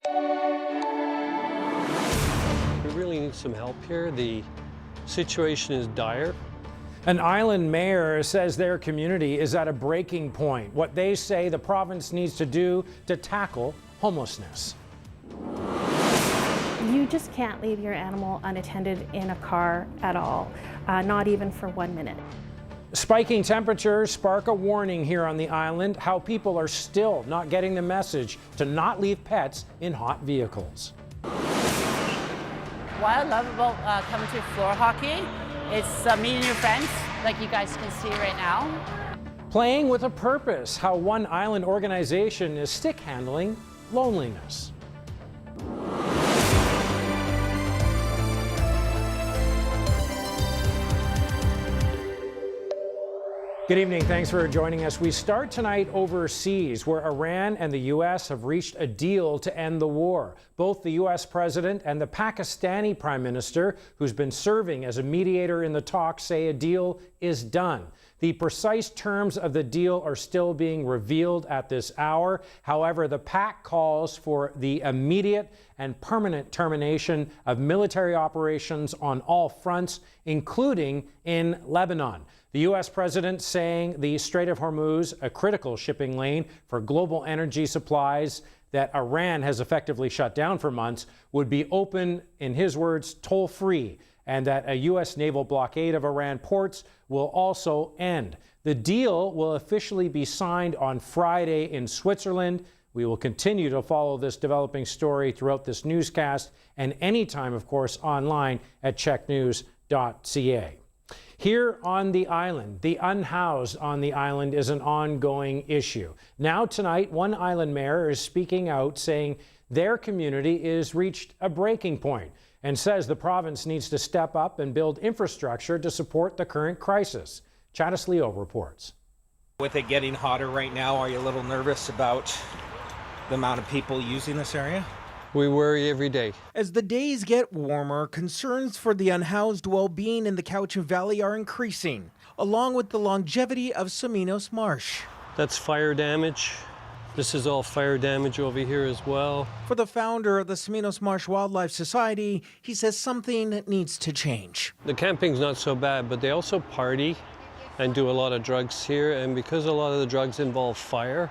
We really need some help here. The situation is dire. An island mayor says their community is at a breaking point. What they say the province needs to do to tackle homelessness. You just can't leave your animal unattended in a car at all, not even for 1 minute. Spiking temperatures spark a warning here on the island, how people are still not getting the message to not leave pets in hot vehicles. What I love about coming to floor hockey is meeting your friends, like you guys can see right now. Playing with a purpose, how one island organization is stick handling loneliness. Good evening. Thanks for joining us. We start tonight overseas, where Iran and the U.S. have reached a deal to end the war. Both the U.S. president and the Pakistani prime minister, who's been serving as a mediator in the talks, say a deal is done. The precise terms of the deal are still being revealed at this hour. However, the pact calls for the immediate and permanent termination of military operations on all fronts, including in Lebanon. The U.S. president saying the Strait of Hormuz, a critical shipping lane for global energy supplies that Iran has effectively shut down for months, would be open, in his words, toll-free, and that a U.S. naval blockade of Iran ports will also end. The deal will officially be signed on Friday in Switzerland. We will continue to follow this developing story throughout this newscast and anytime, of course, online at checknews.ca. Here on the island, the unhoused on the island is an ongoing issue. Now tonight, one island mayor is speaking out, saying their community is reached a breaking point and says the province needs to step up and build infrastructure to support the current crisis. Chattis Leo reports. With it getting hotter right now, are you a little nervous about the amount of people using this area? We worry every day. As the days get warmer, concerns for the unhoused well-being in the Cowichan Valley are increasing, along with the longevity of Saminos Marsh. That's fire damage. This is all fire damage over here as well. For the founder of the Saminos Marsh Wildlife Society, he says something needs to change. The camping's not so bad, but they also party and do a lot of drugs here. And because a lot of the drugs involve fire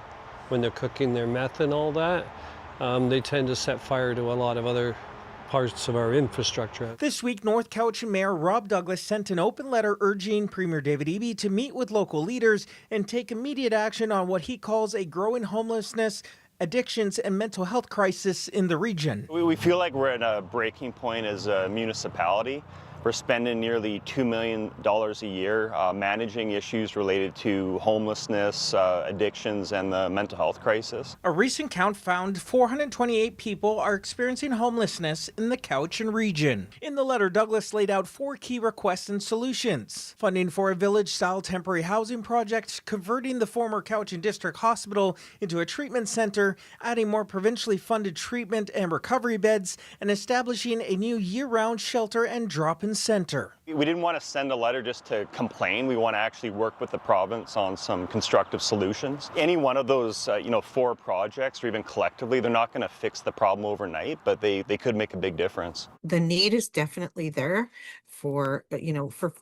when they're cooking their meth and all that, they tend to set fire to a lot of other parts of our infrastructure. This week, North Cowichan Mayor Rob Douglas sent an open letter urging Premier David Eby to meet with local leaders and take immediate action on what he calls a growing homelessness, addictions, and mental health crisis in the region. We feel like we're at a breaking point as a municipality. We're spending nearly $2 million a year managing issues related to homelessness, addictions, and the mental health crisis. A recent count found 428 people are experiencing homelessness in the Cowichan region. In the letter, Douglas laid out 4 key requests and solutions: funding for a village-style temporary housing project, converting the former Cowichan District Hospital into a treatment center, adding more provincially funded treatment and recovery beds, and establishing a new year-round shelter and drop-in center. We didn't want to send a letter just to complain. We want to actually work with the province on some constructive solutions. Any one of those 4 projects, or even collectively, they're not going to fix the problem overnight, but they could make a big difference. The need is definitely there for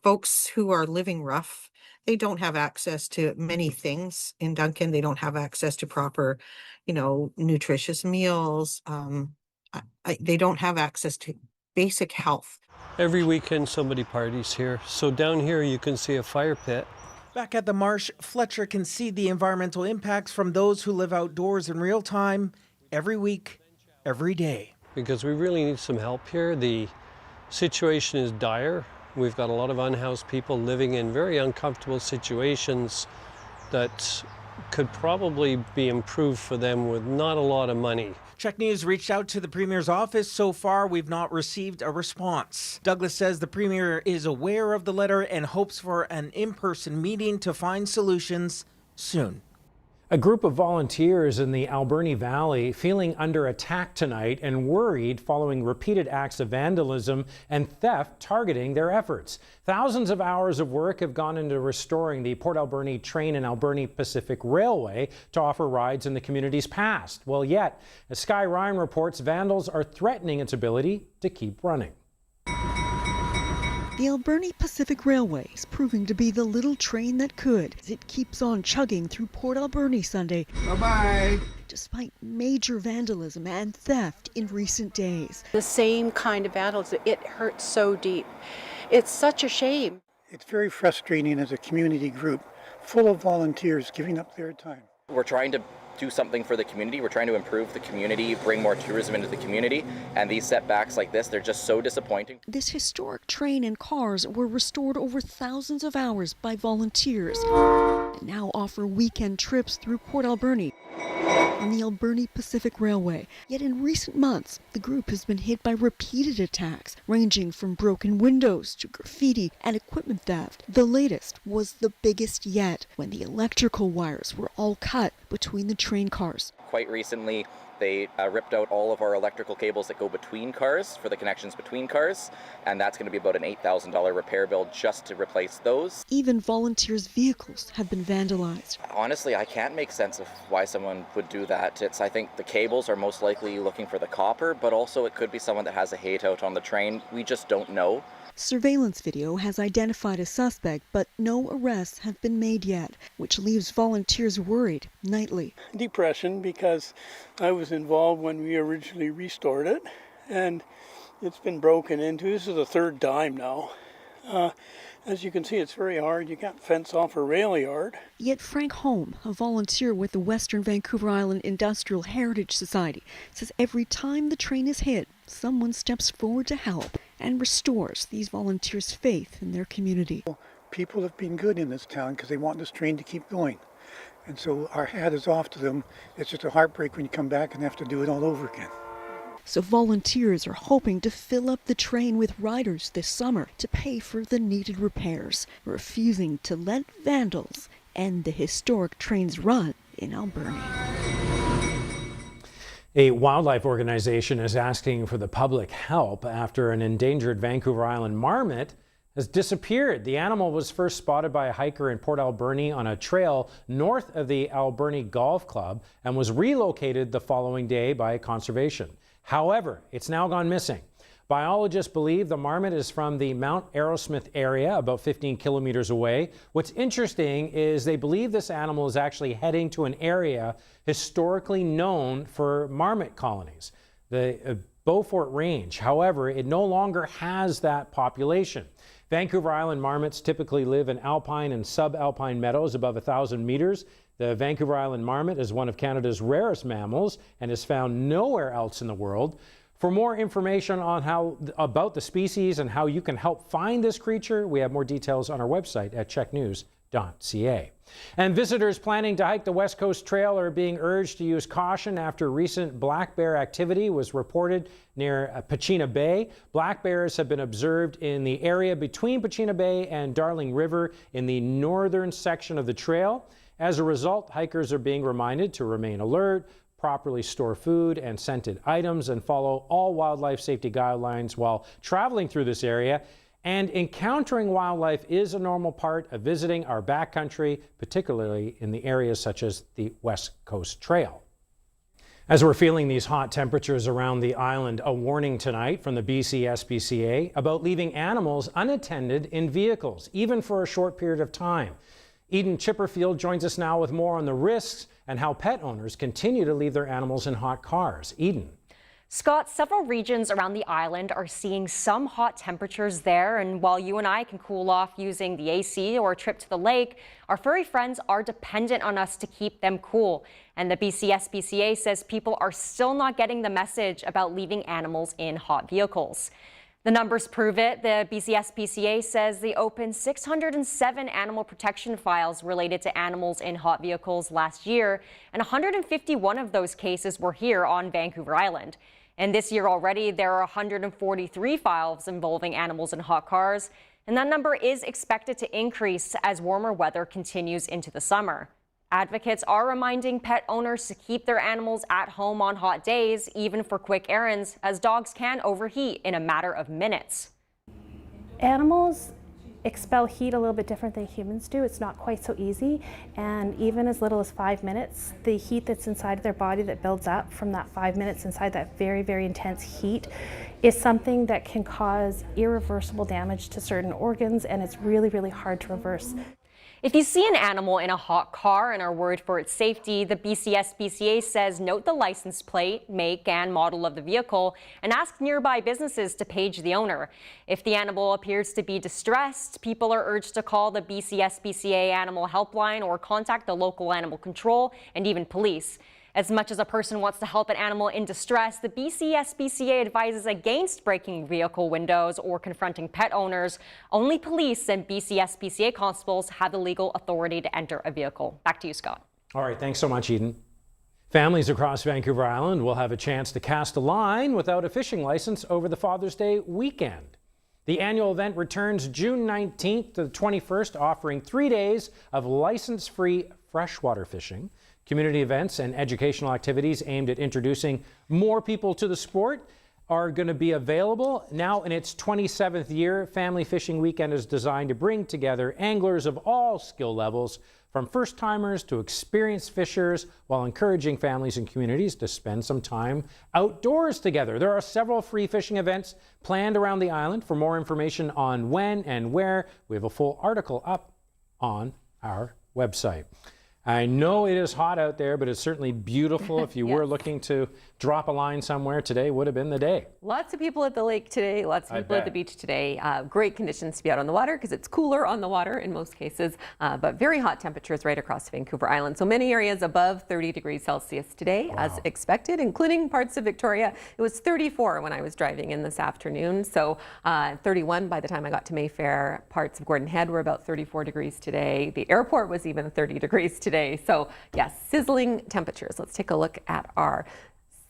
folks who are living rough. They don't have access to many things in Duncan. They don't have access to proper, nutritious meals. They don't have access to basic health. Every weekend somebody parties here. So down here you can see a fire pit. Back at the marsh, Fletcher can see the environmental impacts from those who live outdoors in real time, every week, every day. Because we really need some help here. The situation is dire. We've got a lot of unhoused people living in very uncomfortable situations that could probably be improved for them with not a lot of money. CHEK News reached out to the Premier's office. So far, we've not received a response. Douglas says the Premier is aware of the letter and hopes for an in-person meeting to find solutions soon. A group of volunteers in the Alberni Valley feeling under attack tonight and worried following repeated acts of vandalism and theft targeting their efforts. Thousands of hours of work have gone into restoring the Port Alberni Train and Alberni Pacific Railway to offer rides in the community's past. Well, yet, as Sky Ryan reports, vandals are threatening its ability to keep running. The Alberni Pacific Railway is proving to be the little train that could, as it keeps on chugging through Port Alberni Sunday. Bye-bye. Despite major vandalism and theft in recent days. The same kind of vandalism, it hurts so deep. It's such a shame. It's very frustrating as a community group, full of volunteers giving up their time. We're trying to do something for the community. We're trying to improve the community, bring more tourism into the community, and these setbacks like this, they're just so disappointing. This historic train and cars were restored over thousands of hours by volunteers and now offer weekend trips through Port Alberni on the Alberni Pacific Railway. Yet in recent months, the group has been hit by repeated attacks, ranging from broken windows to graffiti and equipment theft. The latest was the biggest yet, when the electrical wires were all cut between the train cars. Quite recently, they ripped out all of our electrical cables that go between cars for the connections between cars, and that's going to be about an $8,000 repair bill just to replace those. Even volunteers' vehicles have been vandalized. Honestly, I can't make sense of why someone would do that. I think the cables are most likely looking for the copper, but also it could be someone that has a hate out on the train. We just don't know. Surveillance video has identified a suspect, but no arrests have been made yet, which leaves volunteers worried nightly. Depression, because I was involved when we originally restored it, and it's been broken into. This is the third time now. As you can see, it's very hard. You can't fence off a rail yard. Yet Frank Holm, a volunteer with the Western Vancouver Island Industrial Heritage Society, says every time the train is hit, someone steps forward to help and restores these volunteers' faith in their community. People have been good in this town because they want this train to keep going. And so our hat is off to them. It's just a heartbreak when you come back and have to do it all over again. So volunteers are hoping to fill up the train with riders this summer to pay for the needed repairs, refusing to let vandals end the historic train's run in Alberni. A wildlife organization is asking for the public help after an endangered Vancouver Island marmot has disappeared. The animal was first spotted by a hiker in Port Alberni on a trail north of the Alberni Golf Club and was relocated the following day by conservation. However, it's now gone missing. Biologists believe the marmot is from the Mount Arrowsmith area, about 15 kilometers away. What's interesting is they believe this animal is actually heading to an area historically known for marmot colonies, the Beaufort Range. However, it no longer has that population. Vancouver Island marmots typically live in alpine and subalpine meadows above 1,000 meters. The Vancouver Island marmot is one of Canada's rarest mammals and is found nowhere else in the world. For more information on about the species and how you can help find this creature, we have more details on our website at cheknews.ca. And visitors planning to hike the West Coast Trail are being urged to use caution after recent black bear activity was reported near Pachena Bay. Black bears have been observed in the area between Pachena Bay and Darling River in the northern section of the trail. As a result, hikers are being reminded to remain alert, properly store food and scented items, and follow all wildlife safety guidelines while traveling through this area. And encountering wildlife is a normal part of visiting our backcountry, particularly in the areas such as the West Coast Trail. As we're feeling these hot temperatures around the island, a warning tonight from the BC SPCA about leaving animals unattended in vehicles, even for a short period of time. Eden Chipperfield joins us now with more on the risks and how pet owners continue to leave their animals in hot cars. Eden. Scott, several regions around the island are seeing some hot temperatures there, and while you and I can cool off using the AC or a trip to the lake, our furry friends are dependent on us to keep them cool. And the BC SPCA says people are still not getting the message about leaving animals in hot vehicles. The numbers prove it. The BC SPCA says they opened 607 animal protection files related to animals in hot vehicles last year, and 151 of those cases were here on Vancouver Island. And this year already, there are 143 files involving animals in hot cars, and that number is expected to increase as warmer weather continues into the summer. Advocates are reminding pet owners to keep their animals at home on hot days, even for quick errands, as dogs can overheat in a matter of minutes. Animals expel heat a little bit different than humans do. It's not quite so easy, and even as little as 5 minutes, the heat that's inside their body that builds up from that 5 minutes inside that very, very intense heat is something that can cause irreversible damage to certain organs, and it's really, really hard to reverse. If you see an animal in a hot car and are worried for its safety, the BCSPCA says note the license plate, make and model of the vehicle and ask nearby businesses to page the owner. If the animal appears to be distressed, people are urged to call the BCSPCA Animal Helpline or contact the local animal control and even police. As much as a person wants to help an animal in distress, the BCSPCA advises against breaking vehicle windows or confronting pet owners. Only police and BCSPCA constables have the legal authority to enter a vehicle. Back to you, Scott. All right, thanks so much, Eden. Families across Vancouver Island will have a chance to cast a line without a fishing license over the Father's Day weekend. The annual event returns June 19th to the 21st, offering 3 days of license-free freshwater fishing. Community events and educational activities aimed at introducing more people to the sport are going to be available. Now in its 27th year, Family Fishing Weekend is designed to bring together anglers of all skill levels, from first-timers to experienced fishers, while encouraging families and communities to spend some time outdoors together. There are several free fishing events planned around the island. For more information on when and where, we have a full article up on our website. I know it is hot out there, but it's certainly beautiful. If you were looking to drop a line somewhere, today would have been the day. Lots of people at the lake today, lots of people at the beach today. Great conditions to be out on the water because it's cooler on the water in most cases, but very hot temperatures right across Vancouver Island. So many areas above 30 degrees Celsius today, as expected, including parts of Victoria. It was 34 when I was driving in this afternoon, so 31 by the time I got to Mayfair. Parts of Gordon Head were about 34 degrees today. The airport was even 30 degrees today. So yes, sizzling temperatures. Let's take a look at our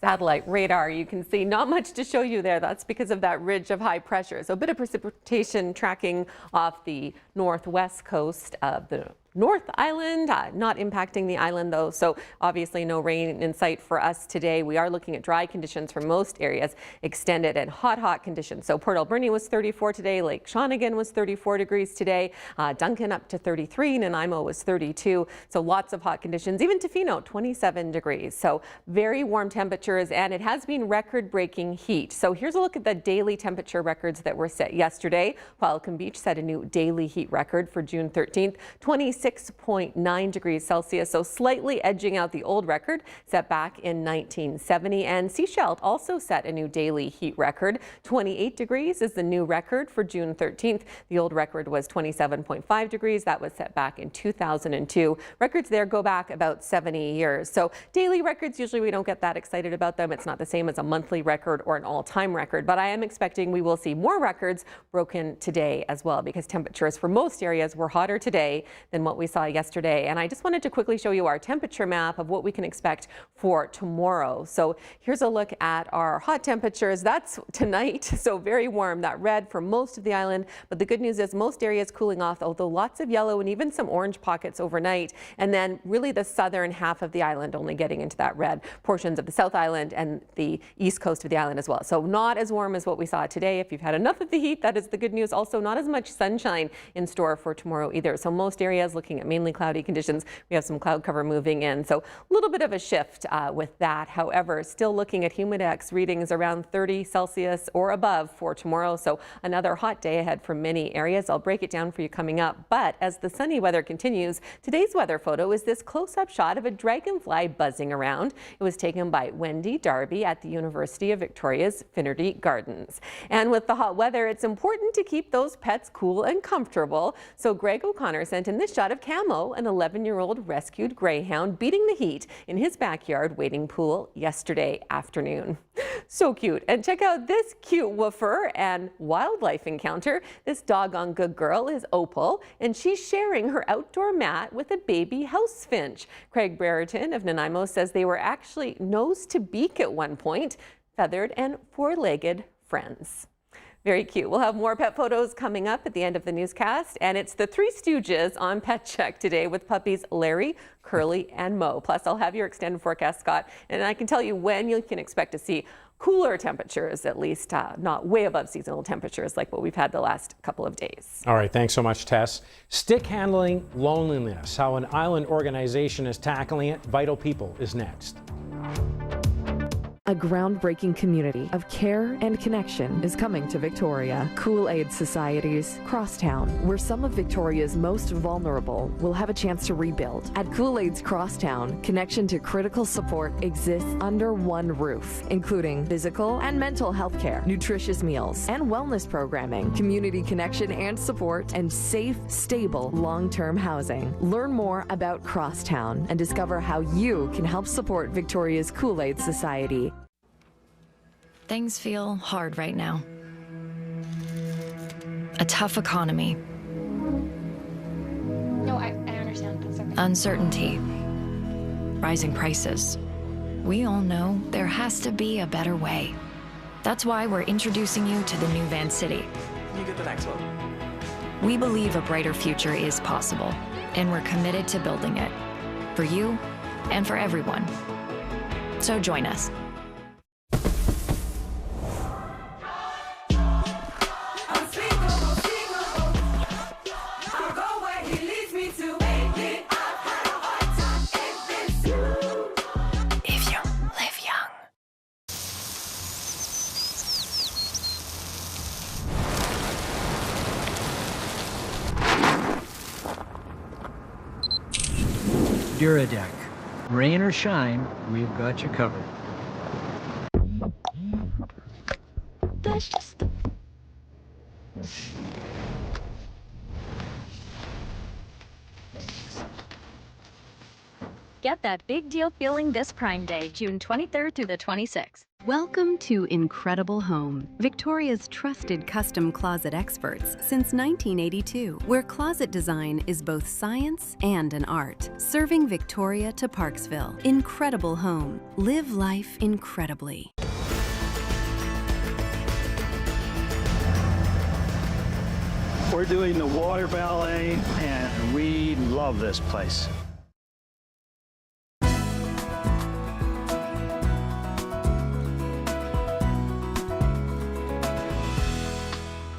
satellite radar. You can see not much to show you there. That's because of that ridge of high pressure. So a bit of precipitation tracking off the northwest coast of the North Island, not impacting the island though, so obviously no rain in sight for us today. We are looking at dry conditions for most areas, extended and hot conditions. So Port Alberni was 34 today, Lake Shawnigan was 34 degrees today, Duncan up to 33, Nanaimo was 32, so lots of hot conditions. Even Tofino, 27 degrees, so very warm temperatures, and it has been record-breaking heat. So here's a look at the daily temperature records that were set yesterday. Pelican Beach set a new daily heat record for June 13th, 26.9 degrees Celsius, so slightly edging out the old record set back in 1970. And Sechelt also set a new daily heat record. 28 degrees is the new record for June 13th. The old record was 27.5 degrees. That was set back in 2002. Records there go back about 70 years. So daily records, usually we don't get that excited about them. It's not the same as a monthly record or an all-time record, but I am expecting we will see more records broken today as well, because temperatures for most areas were hotter today than what we saw yesterday. And I just wanted to quickly show you our temperature map of what we can expect for tomorrow. So here's a look at our hot temperatures. That's tonight, so very warm, that red for most of the island. But the good news is most areas cooling off, although lots of yellow and even some orange pockets overnight. And then really the southern half of the island only getting into that red, portions of the South Island and the east coast of the island as well. So not as warm as what we saw today. If you've had enough of the heat, that is the good news. Also not as much sunshine in store for tomorrow either. So most areas looking at mainly cloudy conditions. We have some cloud cover moving in, so a little bit of a shift with that. However, still looking at humidex readings around 30 Celsius or above for tomorrow, so another hot day ahead for many areas. I'll break it down for you coming up, but as the sunny weather continues, today's weather photo is this close-up shot of a dragonfly buzzing around. It was taken by Wendy Darby at the University of Victoria's Finnerty Gardens. And with the hot weather, it's important to keep those pets cool and comfortable, so Greg O'Connor sent in this shot of Camo, an 11-year-old rescued greyhound, beating the heat in his backyard wading pool yesterday afternoon. So cute. And check out this cute woofer and wildlife encounter. This doggone good girl is Opal, and she's sharing her outdoor mat with a baby house finch. Craig Brereton of Nanaimo says they were actually nose to beak at one point, feathered and four-legged friends. Very cute. We'll have more pet photos coming up at the end of the newscast. And it's the Three Stooges on Pet Check today with puppies Larry, Curly, and Mo. Plus, I'll have your extended forecast, Scott. And I can tell you when you can expect to see cooler temperatures, at least not way above seasonal temperatures like what we've had the last couple of days. All right, thanks so much, Tess. Stick handling loneliness, how an island organization is tackling it. Vital People is next. A groundbreaking community of care and connection is coming to Victoria. Kool-Aid Society's Crosstown, where some of Victoria's most vulnerable will have a chance to rebuild. At Kool-Aid's Crosstown, connection to critical support exists under one roof, including physical and mental health care, nutritious meals, and wellness programming, community connection and support, and safe, stable, long-term housing. Learn more about Crosstown and discover how you can help support Victoria's Kool-Aid Society. Things feel hard right now. A tough economy. No, I understand. That's okay. Uncertainty. Rising prices. We all know there has to be a better way. That's why we're introducing you to the new Van City. You get the next one. We believe a brighter future is possible, and we're committed to building it. For you and for everyone. So join us. Duradeck. Rain or shine, we've got you covered. That's just the... Get that big deal feeling this Prime Day, June 23rd through the 26th. Welcome to Incredible Home, Victoria's trusted custom closet experts since 1982, where closet design is both science and an art. Serving Victoria to Parksville. Incredible Home. Live life incredibly. We're doing the water ballet, and we love this place.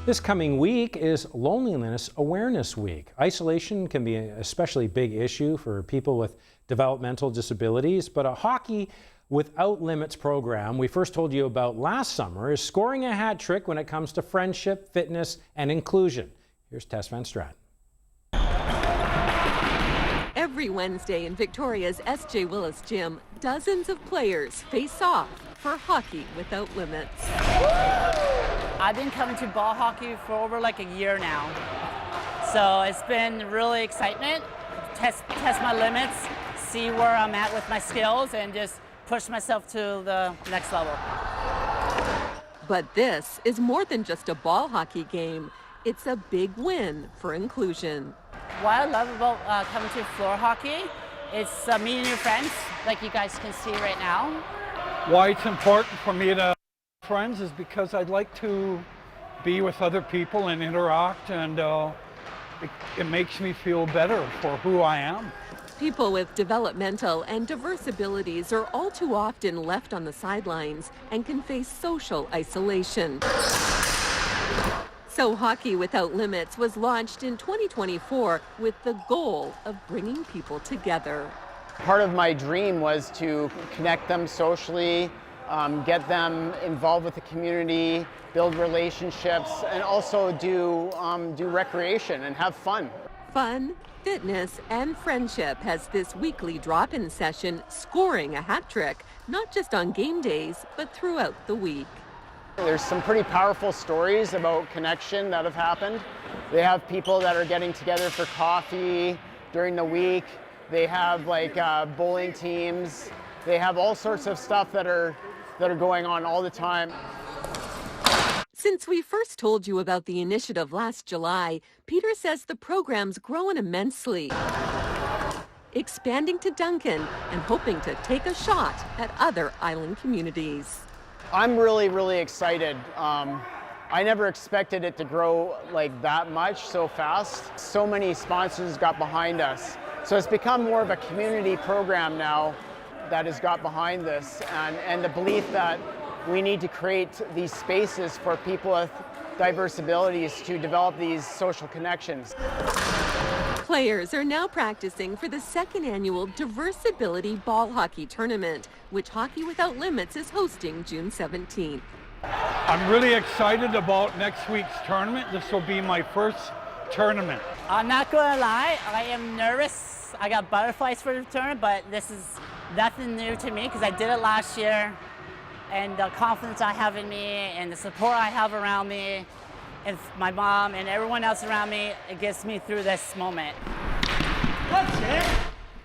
This coming week is Loneliness Awareness Week. Isolation can be an especially big issue for people with developmental disabilities, but a Hockey Without Limits program we first told you about last summer is scoring a hat trick when it comes to friendship, fitness, and inclusion. Here's Tess Van Straten. Every Wednesday in Victoria's S.J. Willis Gym, dozens of players face off for Hockey Without Limits. I've been coming to ball hockey for over like a year now. So it's been really excitement, test my limits, see where I'm at with my skills, and just push myself to the next level. But this is more than just a ball hockey game. It's a big win for inclusion. What I love about coming to floor hockey, it's meeting your friends, like you guys can see right now. Why it's important for me to friends is because I'd like to be with other people and interact, and it makes me feel better for who I am. People with developmental and diverse abilities are all too often left on the sidelines and can face social isolation. So Hockey Without Limits was launched in 2024 with the goal of bringing people together. Part of my dream was to connect them socially, get them involved with the community, build relationships, and also do recreation and have fun. Fun, fitness, and friendship has this weekly drop-in session scoring a hat trick, not just on game days, but throughout the week. There's some pretty powerful stories about connection that have happened. They have people that are getting together for coffee during the week. They have like bowling teams. They have all sorts of stuff that are going on all the time. Since we first told you about the initiative last July, Peter says the program's grown immensely, expanding to Duncan and hoping to take a shot at other island communities. I'm really, really excited. I never expected it to grow like that much so fast. So many sponsors got behind us. So it's become more of a community program now that has got behind this, and the belief that we need to create these spaces for people with diverse abilities to develop these social connections. Players are now practicing for the second annual Diverse Ability Ball Hockey Tournament, which Hockey Without Limits is hosting June 17th. I'm really excited about next week's tournament. This will be my first tournament. I'm not gonna lie, I am nervous. I got butterflies for the tournament, but this is nothing new to me because I did it last year. And the confidence I have in me and the support I have around me and my mom and everyone else around me, it gets me through this moment. That's it.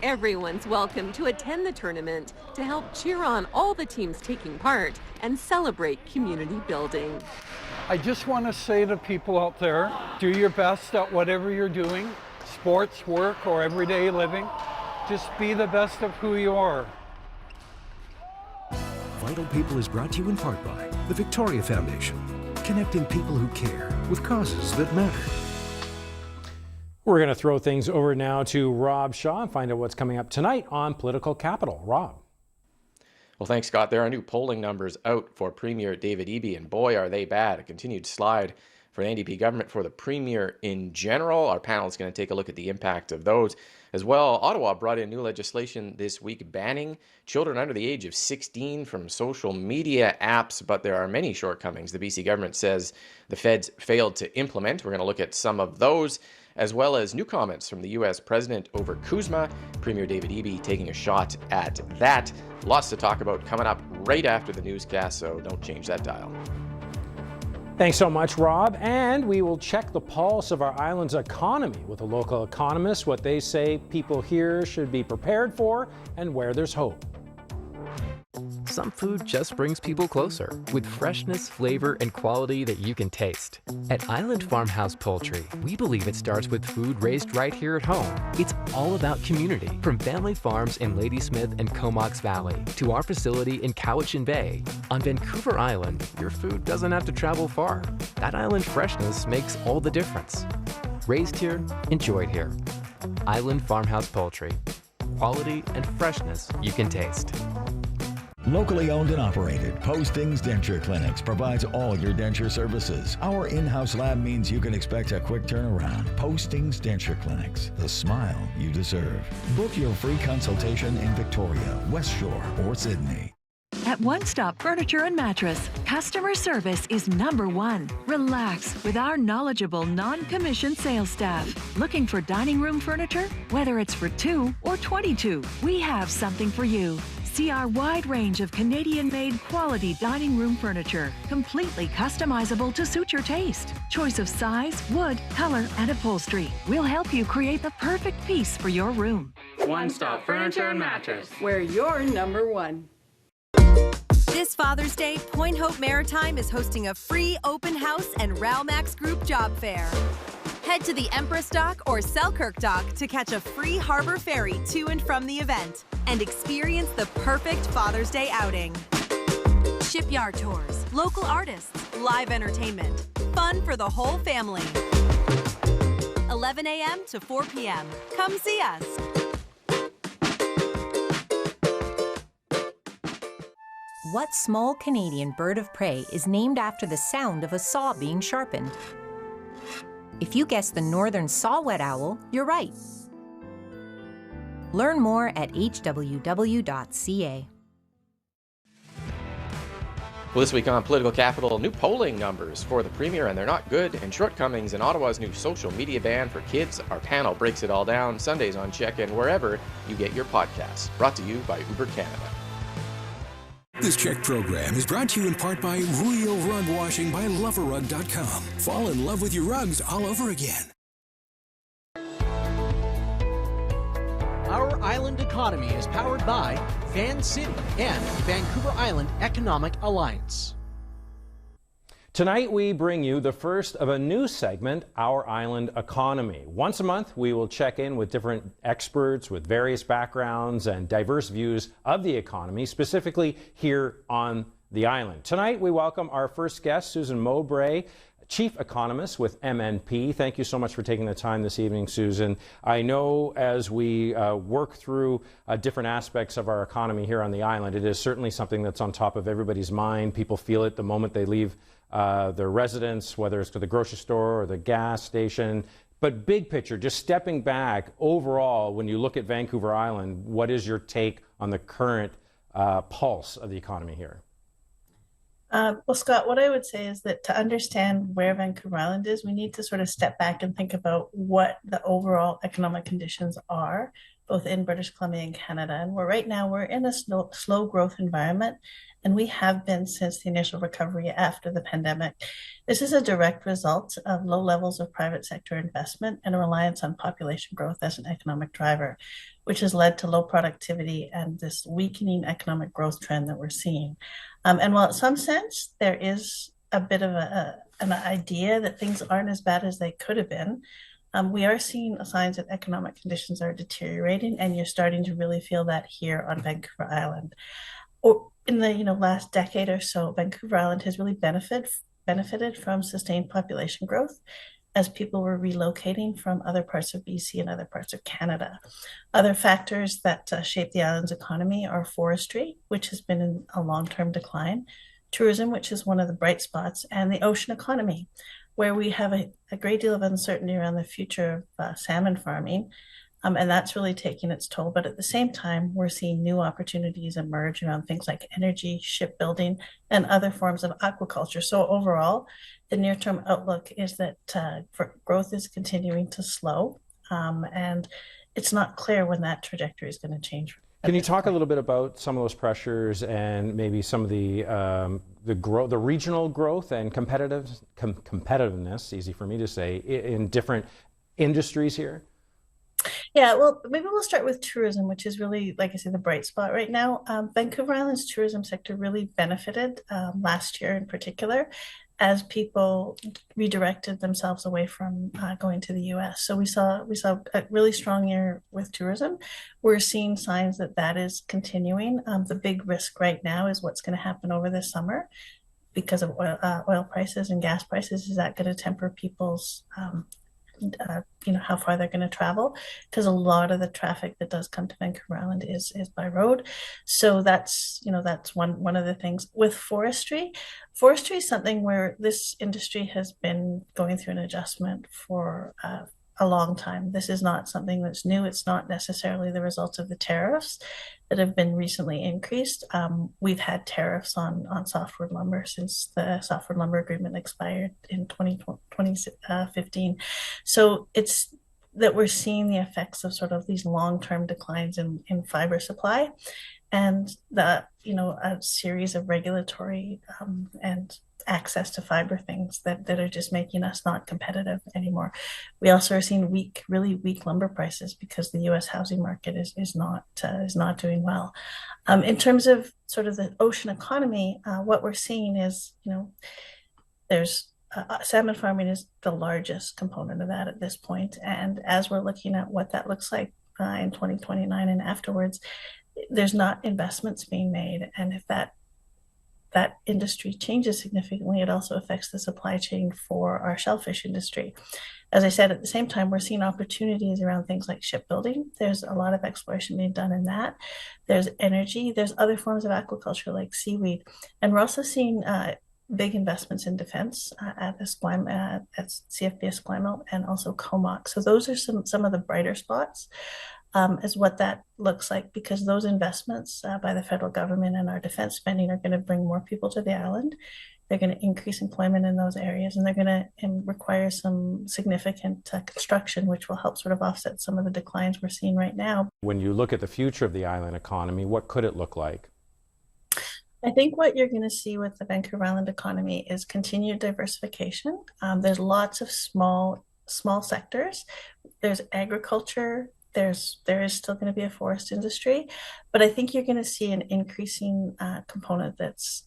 Everyone's welcome to attend the tournament to help cheer on all the teams taking part and celebrate community building. I just want to say to people out there, do your best at whatever you're doing, sports, work, or everyday living. Just be the best of who you are. Vital People is brought to you in part by the Victoria Foundation, connecting people who care with causes that matter. We're going to throw things over now to Rob Shaw and find out what's coming up tonight on Political Capital. Rob. Well, thanks, Scott. There are new polling numbers out for Premier David Eby, and boy, are they bad. A continued slide for the NDP government for the Premier in general. Our panel is going to take a look at the impact of those. As well, Ottawa brought in new legislation this week banning children under the age of 16 from social media apps, but there are many shortcomings the BC government says the feds failed to implement. We're going to look at some of those, as well as new comments from the U.S. president over Kuzma. Premier David Eby taking a shot at that. Lots to talk about coming up right after the newscast, so don't change that dial. Thanks so much, Rob. And we will check the pulse of our island's economy with a local economist, what they say people here should be prepared for and where there's hope. Some food just brings people closer with freshness, flavor, and quality that you can taste. At Island Farmhouse Poultry, we believe it starts with food raised right here at home. It's all about community, from family farms in Ladysmith and Comox Valley to our facility in Cowichan Bay. On Vancouver Island, your food doesn't have to travel far. That island freshness makes all the difference. Raised here, enjoyed here. Island Farmhouse Poultry. Quality and freshness you can taste. Locally owned and operated, Postings Denture Clinics provides all your denture services. Our in-house lab means you can expect a quick turnaround. Postings Denture Clinics, the smile you deserve. Book your free consultation in Victoria, West Shore, or Sydney. At One Stop Furniture and Mattress, customer service is #1. Relax with our knowledgeable, non-commissioned sales staff. Looking for dining room furniture? Whether it's for 2 or 22, we have something for you. See our wide range of Canadian-made quality dining room furniture, completely customizable to suit your taste. Choice of size, wood, color, and upholstery. We'll help you create the perfect piece for your room. One Stop Furniture and Mattress, where you're #1. This Father's Day, Point Hope Maritime is hosting a free open house and Ralmax Group job fair. Head to the Empress Dock or Selkirk Dock to catch a free harbor ferry to and from the event and experience the perfect Father's Day outing. Shipyard tours, local artists, live entertainment, fun for the whole family. 11 a.m. to 4 p.m. Come see us. What small Canadian bird of prey is named after the sound of a saw being sharpened? If you guessed the northern saw-whet owl, you're right. Learn more at hww.ca. Well, this week on Political Capital, new polling numbers for the Premier, and they're not good, and shortcomings in Ottawa's new social media ban for kids. Our panel breaks it all down Sundays on CHEK and wherever you get your podcasts. Brought to you by Uber Canada. This CHEK program is brought to you in part by Real Rug Washing by Loverrug.com. Fall in love with your rugs all over again. Our island economy is powered by Van City and Vancouver Island Economic Alliance. Tonight, we bring you the first of a new segment, Our Island Economy. Once a month, we will check in with different experts with various backgrounds and diverse views of the economy, specifically here on the island. Tonight, we welcome our first guest, Susan Mowbray, Chief Economist with MNP. Thank you so much for taking the time this evening, Susan. I know as we work through different aspects of our economy here on the island, it is certainly something that's on top of everybody's mind. People feel it the moment they leave their residence, whether it's to the grocery store or the gas station. But big picture, just stepping back, overall, when you look at Vancouver Island, what is your take on the current pulse of the economy here? Well, Scott, what I would say is that to understand where Vancouver Island is, we need to sort of step back and think about what the overall economic conditions are, both in British Columbia and Canada. And right now we're in a slow growth environment, and we have been since the initial recovery after the pandemic. This is a direct result of low levels of private sector investment and a reliance on population growth as an economic driver, which has led to low productivity and this weakening economic growth trend that we're seeing. And while in some sense there is a bit of an idea that things aren't as bad as they could have been, we are seeing signs that economic conditions are deteriorating, and you're starting to really feel that here on Vancouver Island. Or in the last decade or so, Vancouver Island has really benefited from sustained population growth as people were relocating from other parts of BC and other parts of Canada. Other factors that shape the island's economy are forestry, which has been in a long-term decline, tourism, which is one of the bright spots, and the ocean economy, where we have a great deal of uncertainty around the future of salmon farming, and that's really taking its toll. But at the same time, we're seeing new opportunities emerge around things like energy, shipbuilding, and other forms of aquaculture. So overall, the near-term outlook is that growth is continuing to slow, and it's not clear when that trajectory is going to change. Can you talk a little bit about some of those pressures and maybe some of the regional growth and competitiveness, easy for me to say, in different industries here? Yeah, well, maybe we'll start with tourism, which is really, like I said, the bright spot right now. Vancouver Island's tourism sector really benefited last year in particular as people redirected themselves away from going to the US. So we saw a really strong year with tourism. We're seeing signs that that is continuing. The big risk right now is what's going to happen over the summer because of oil prices and gas prices. Is that going to temper people's how far they're going to travel, because a lot of the traffic that does come to Vancouver Island is by road. So that's one of the things. With forestry is something where this industry has been going through an adjustment for a long time. This is not something that's new. It's not necessarily the result of the tariffs that have been recently increased. We've had tariffs on softwood lumber since the softwood lumber agreement expired in 2015. So it's that we're seeing the effects of sort of these long-term declines in fiber supply, and a series of regulatory and access to fiber things that are just making us not competitive anymore. We also are seeing really weak lumber prices because the U.S. housing market is not doing well. In terms of sort of the ocean economy, what we're seeing is there's salmon farming is the largest component of that at this point, and as we're looking at what that looks like in 2029 and afterwards, there's not investments being made, and if that industry changes significantly, it also affects the supply chain for our shellfish industry. As I said, at the same time, we're seeing opportunities around things like shipbuilding. There's a lot of exploration being done in that. There's energy. There's other forms of aquaculture like seaweed. And we're also seeing big investments in defense at CFB Esquimalt and also Comox. So those are some of the brighter spots. Is what that looks like, because those investments by the federal government and our defense spending are going to bring more people to the island. They're going to increase employment in those areas, and they're going to require some significant construction, which will help sort of offset some of the declines we're seeing right now. When you look at the future of the island economy, what could it look like? I think what you're going to see with the Vancouver Island economy is continued diversification. There's lots of small sectors. There's agriculture, there is still going to be a forest industry, but I think you're going to see an increasing component that's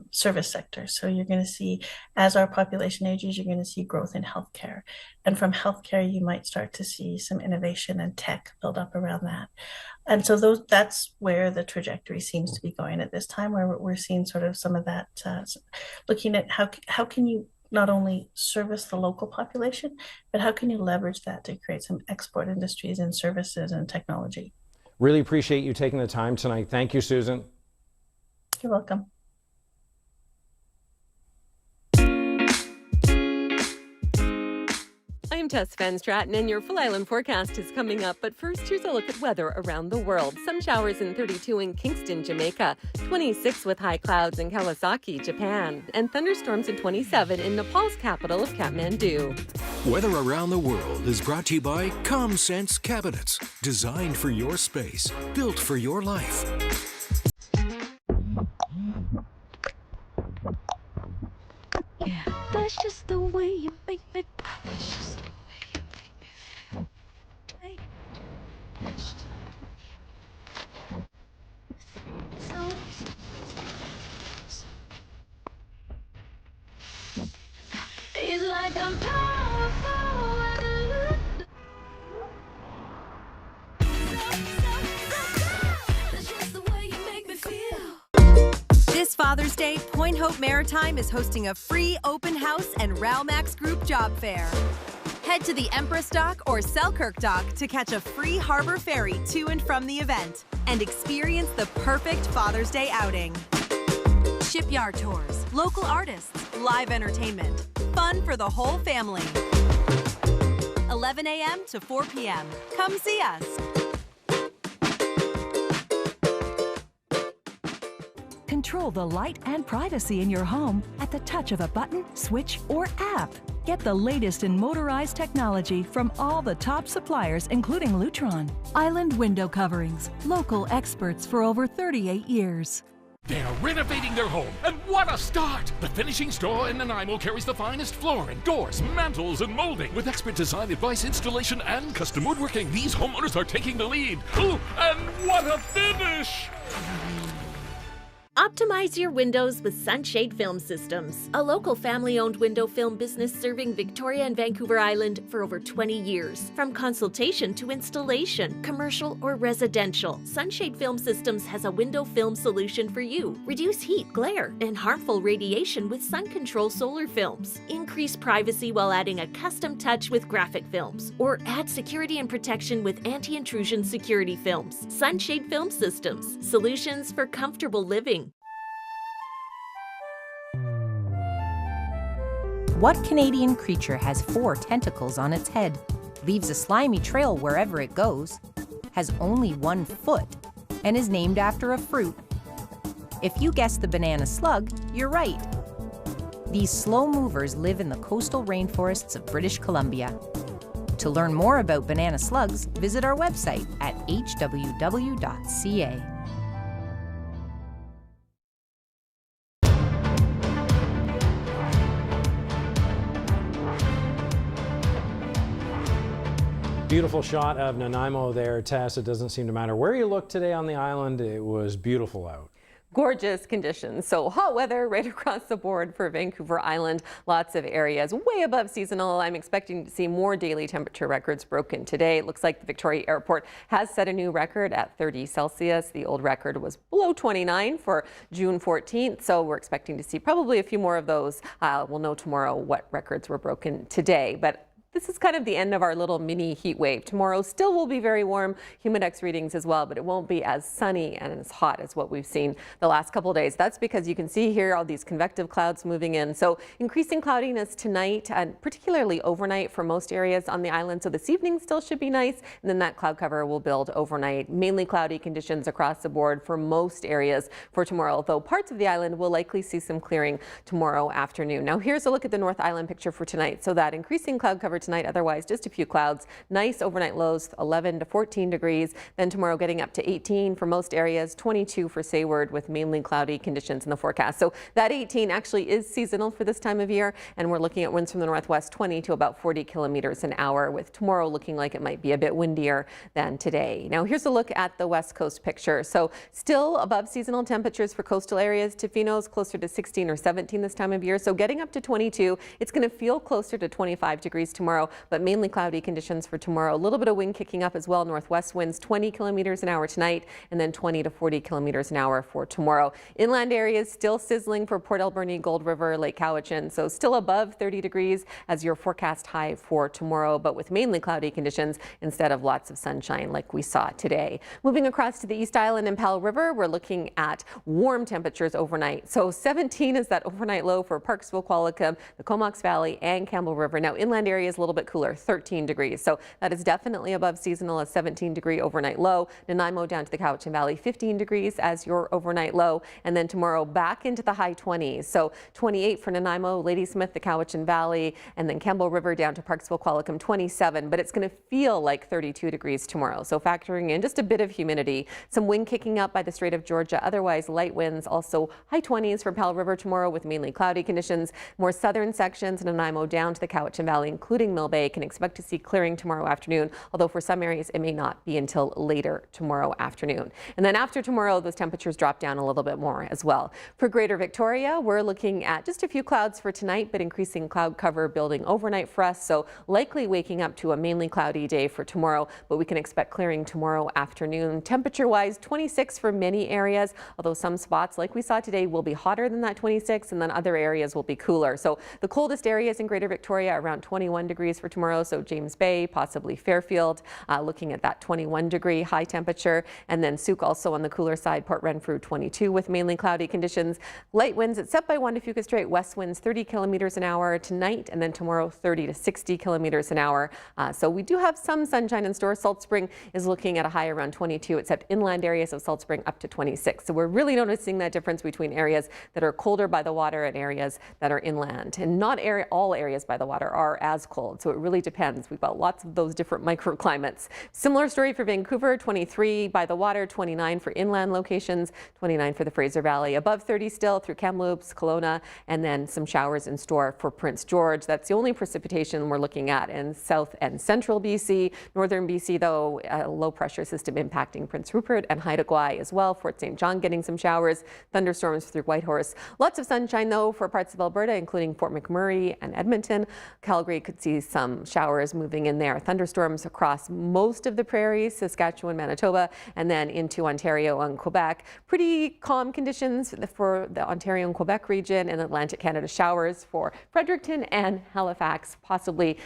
service sector. So you're going to see, as our population ages, you're going to see growth in healthcare, and from healthcare, you might start to see some innovation and tech build up around that. And so that's where the trajectory seems to be going at this time, where we're seeing sort of some of that, looking at how can you not only service the local population, but how can you leverage that to create some export industries and services and technology. Really appreciate you taking the time tonight. Thank you, Susan. You're welcome. I'm Tess Van Straten, and your full island forecast is coming up. But first, here's a look at weather around the world. Some showers in 32 in Kingston, Jamaica, 26 with high clouds in Kawasaki, Japan, and thunderstorms in 27 in Nepal's capital of Kathmandu. Weather around the world is brought to you by ComSense Cabinets. Designed for your space, built for your life. Yeah, that's just the way you make me. That's just the way you make me feel. It's like I'm powerful. That's just the way you make me feel. This Father's Day, Point Hope Maritime is hosting a free open house and Ralmax Group job fair. Head to the Empress Dock or Selkirk Dock to catch a free harbor ferry to and from the event and experience the perfect Father's Day outing. Shipyard tours, local artists, live entertainment, fun for the whole family. 11 a.m. to 4 p.m. Come see us. Control the light and privacy in your home at the touch of a button, switch, or app. Get the latest in motorized technology from all the top suppliers, including Lutron. Island Window Coverings, local experts for over 38 years. They're renovating their home, and what a start! The finishing store in Nanaimo carries the finest flooring, doors, mantels, and molding. With expert design advice, installation, and custom woodworking, these homeowners are taking the lead. Ooh, and what a finish! Optimize your windows with Sunshade Film Systems, a local family-owned window film business serving Victoria and Vancouver Island for over 20 years. From consultation to installation, commercial or residential, Sunshade Film Systems has a window film solution for you. Reduce heat, glare, and harmful radiation with sun control solar films. Increase privacy while adding a custom touch with graphic films, or add security and protection with anti-intrusion security films. Sunshade Film Systems, solutions for comfortable living. What Canadian creature has 4 tentacles on its head, leaves a slimy trail wherever it goes, has only 1 foot, and is named after a fruit? If you guessed the banana slug, you're right. These slow movers live in the coastal rainforests of British Columbia. To learn more about banana slugs, visit our website at hww.ca. Beautiful shot of Nanaimo there, Tess. It doesn't seem to matter where you look today on the island. It was beautiful out. Gorgeous conditions. So hot weather right across the board for Vancouver Island. Lots of areas way above seasonal. I'm expecting to see more daily temperature records broken today. It looks like the Victoria Airport has set a new record at 30 Celsius. The old record was below 29 for June 14th. So we're expecting to see probably a few more of those. We'll know tomorrow what records were broken today. But this is kind of the end of our little mini heat wave. Tomorrow still will be very warm, humidex readings as well, but it won't be as sunny and as hot as what we've seen the last couple of days. That's because you can see here all these convective clouds moving in. So increasing cloudiness tonight and particularly overnight for most areas on the island. So this evening still should be nice, and then that cloud cover will build overnight. Mainly cloudy conditions across the board for most areas for tomorrow, though parts of the island will likely see some clearing tomorrow afternoon. Now here's a look at the North Island picture for tonight. So that increasing cloud cover tonight. Otherwise, just a few clouds. Nice overnight lows, 11 to 14 degrees. Then tomorrow getting up to 18 for most areas, 22 for Sayward with mainly cloudy conditions in the forecast. So that 18 actually is seasonal for this time of year. And we're looking at winds from the northwest 20 to about 40 kilometers an hour, with tomorrow looking like it might be a bit windier than today. Now here's a look at the west coast picture. So still above seasonal temperatures for coastal areas. Tofino's closer to 16 or 17 this time of year. So getting up to 22. It's going to feel closer to 25 degrees tomorrow, but mainly cloudy conditions for tomorrow. A little bit of wind kicking up as well. Northwest winds 20 kilometers an hour tonight, and then 20 to 40 kilometers an hour for tomorrow. Inland areas still sizzling for Port Alberni, Gold River, Lake Cowichan. So still above 30 degrees as your forecast high for tomorrow, but with mainly cloudy conditions instead of lots of sunshine like we saw today. Moving across to the East Island and Powell River, we're looking at warm temperatures overnight. So 17 is that overnight low for Parksville, Qualicum, the Comox Valley and Campbell River. Now inland areas a little bit cooler, 13 degrees. So that is definitely above seasonal, a 17-degree overnight low. Nanaimo down to the Cowichan Valley, 15 degrees as your overnight low. And then tomorrow back into the high 20s. So 28 for Nanaimo, Ladysmith, the Cowichan Valley, and then Campbell River down to Parksville, Qualicum, 27. But it's going to feel like 32 degrees tomorrow. So factoring in just a bit of humidity, some wind kicking up by the Strait of Georgia. Otherwise light winds, also high 20s for Powell River tomorrow with mainly cloudy conditions. More southern sections, Nanaimo down to the Cowichan Valley, including Mill Bay, can expect to see clearing tomorrow afternoon, although for some areas it may not be until later tomorrow afternoon. And then after tomorrow, those temperatures drop down a little bit more as well. For Greater Victoria, we're looking at just a few clouds for tonight, but increasing cloud cover building overnight for us. So likely waking up to a mainly cloudy day for tomorrow, but we can expect clearing tomorrow afternoon. Temperature-wise, 26 for many areas, although some spots like we saw today will be hotter than that 26, and then other areas will be cooler. So the coldest areas in Greater Victoria around 21 degrees for tomorrow. So James Bay, possibly Fairfield, looking at that 21-degree high temperature. And then Souk also on the cooler side, Port Renfrew 22 with mainly cloudy conditions. Light winds except by Juan de Fuca Strait, west winds 30 kilometers an hour tonight, and then tomorrow 30 to 60 kilometers an hour. So we do have some sunshine in store. Salt Spring is looking at a high around 22, except inland areas of Salt Spring up to 26. So we're really noticing that difference between areas that are colder by the water and areas that are inland. And not all areas by the water are as cold, so it really depends. We've got lots of those different microclimates. Similar story for Vancouver, 23 by the water, 29 for inland locations, 29 for the Fraser Valley, above 30 still through Kamloops, Kelowna, and then some showers in store for Prince George. That's the only precipitation we're looking at in south and central BC. Northern BC, though, a low pressure system impacting Prince Rupert and Haida Gwaii as well. Fort St. John getting some showers, thunderstorms through Whitehorse. Lots of sunshine, though, for parts of Alberta, including Fort McMurray and Edmonton. Calgary could see some showers moving in there. Thunderstorms across most of the prairies, Saskatchewan, Manitoba, and then into Ontario and Quebec. Pretty calm conditions for the Ontario and Quebec region, and Atlantic Canada showers for Fredericton and Halifax, possibly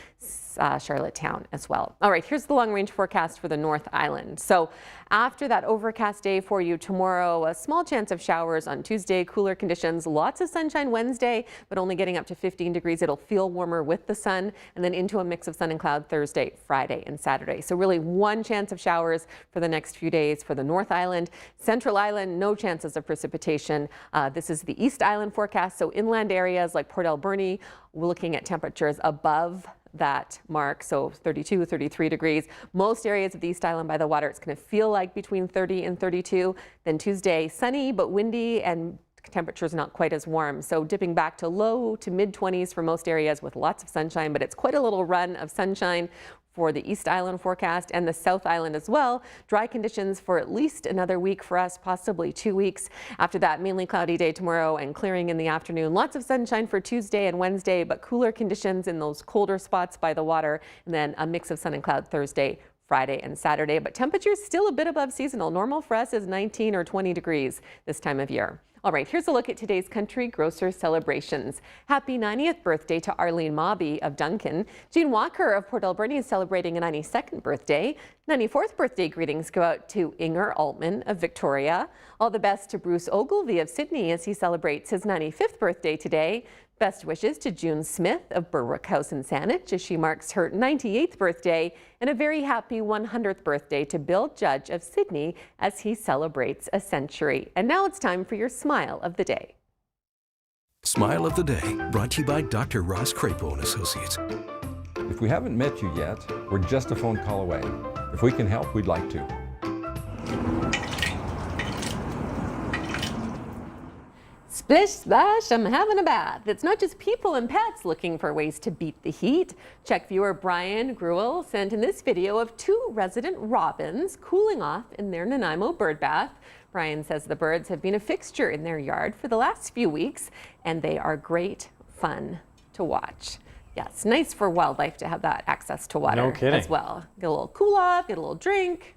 Charlottetown as well. All right, here's the long-range forecast for the North Island. So after that overcast day for you tomorrow, a small chance of showers on Tuesday, cooler conditions, lots of sunshine Wednesday, but only getting up to 15 degrees. It'll feel warmer with the sun, and then into a mix of sun and cloud Thursday, Friday, and Saturday. So really one chance of showers for the next few days for the North Island. Central Island, no chances of precipitation. This is the East Island forecast. So inland areas like Port Alberni, we're looking at temperatures above that mark, so 32, 33 degrees. Most areas of the East Island by the water, it's going to feel like between 30 and 32. Then Tuesday, sunny but windy and temperatures not quite as warm. So dipping back to low to mid 20s for most areas with lots of sunshine, but it's quite a little run of sunshine for the East Island forecast and the South Island as well. Dry conditions for at least another week for us, possibly 2 weeks. After that, mainly cloudy day tomorrow and clearing in the afternoon. Lots of sunshine for Tuesday and Wednesday, but cooler conditions in those colder spots by the water. And then a mix of sun and cloud Thursday, Friday, and Saturday. But temperatures still a bit above seasonal. Normal for us is 19 or 20 degrees this time of year. All right, here's a look at today's country grocer celebrations. Happy 90th birthday to Arlene Mobby of Duncan. Jean Walker of Port Alberni is celebrating a 92nd birthday. 94th birthday greetings go out to Inger Altman of Victoria. All the best to Bruce Ogilvie of Sydney as he celebrates his 95th birthday today. Best wishes to June Smith of Berwick House in Saanich as she marks her 98th birthday, and a very happy 100th birthday to Bill Judge of Sydney as he celebrates a century. And now it's time for your Smile of the Day. Smile of the Day, brought to you by Dr. Ross Crapo and Associates. If we haven't met you yet, we're just a phone call away. If we can help, we'd like to. Splish splash, I'm having a bath. It's not just people and pets looking for ways to beat the heat. CHEK viewer Brian Gruel sent in this video of 2 resident robins cooling off in their Nanaimo bird bath. Brian says the birds have been a fixture in their yard for the last few weeks, and they are great fun to watch. Yeah, it's nice for wildlife to have that access to water as well. Get a little cool off, get a little drink.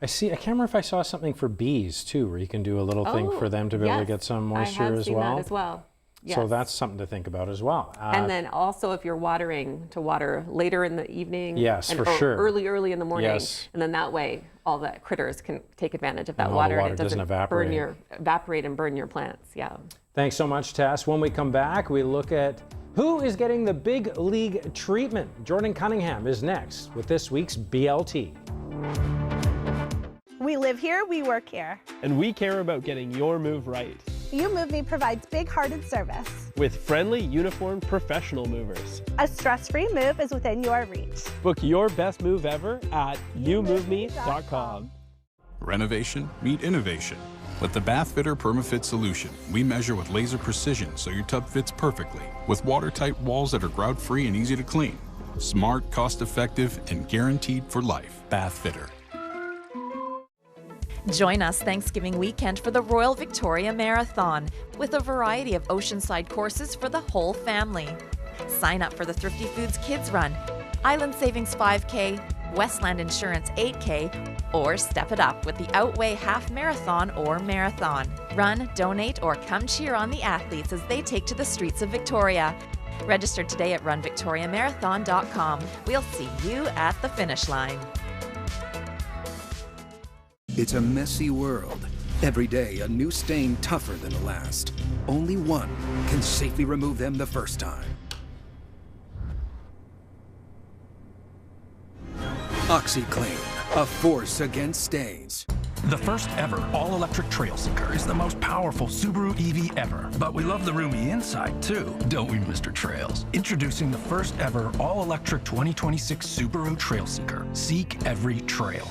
I can't remember if I saw something for bees too, where you can do a little thing for them to be able to get some moisture as well. That as well. Yes. So that's something to think about as well. And then also if you're watering, to water later in the evening. Yes, and for sure. Early in the morning. Yes. And then that way all the critters can take advantage of that And water, the water and it doesn't evaporate and burn your plants. Yeah. Thanks so much, Tess. When we come back, we look at who is getting the big league treatment. Jordan Cunningham is next with this week's BLT. We live here, we work here. And we care about getting your move right. You Move Me provides big-hearted service. With friendly, uniformed professional movers. A stress-free move is within your reach. Book your best move ever at youmoveme.com. Renovation meet innovation. With the Bathfitter PermaFit solution, we measure with laser precision so your tub fits perfectly. With watertight walls that are grout-free and easy to clean. Smart, cost-effective, and guaranteed for life. Bathfitter. Join us Thanksgiving weekend for the Royal Victoria Marathon with a variety of oceanside courses for the whole family. Sign up for the Thrifty Foods Kids Run, Island Savings 5K, Westland Insurance 8K, or step it up with the Outway Half Marathon or Marathon. Run, donate, or come cheer on the athletes as they take to the streets of Victoria. Register today at runvictoriamarathon.com. We'll see you at the finish line. It's a messy world. Every day, a new stain tougher than the last. Only one can safely remove them the first time. OxyClean, a force against stains. The first ever all-electric trail seeker is the most powerful Subaru EV ever. But we love the roomy inside too, don't we, Mr. Trails? Introducing the first ever all-electric 2026 Subaru Trail Seeker. Seek every trail.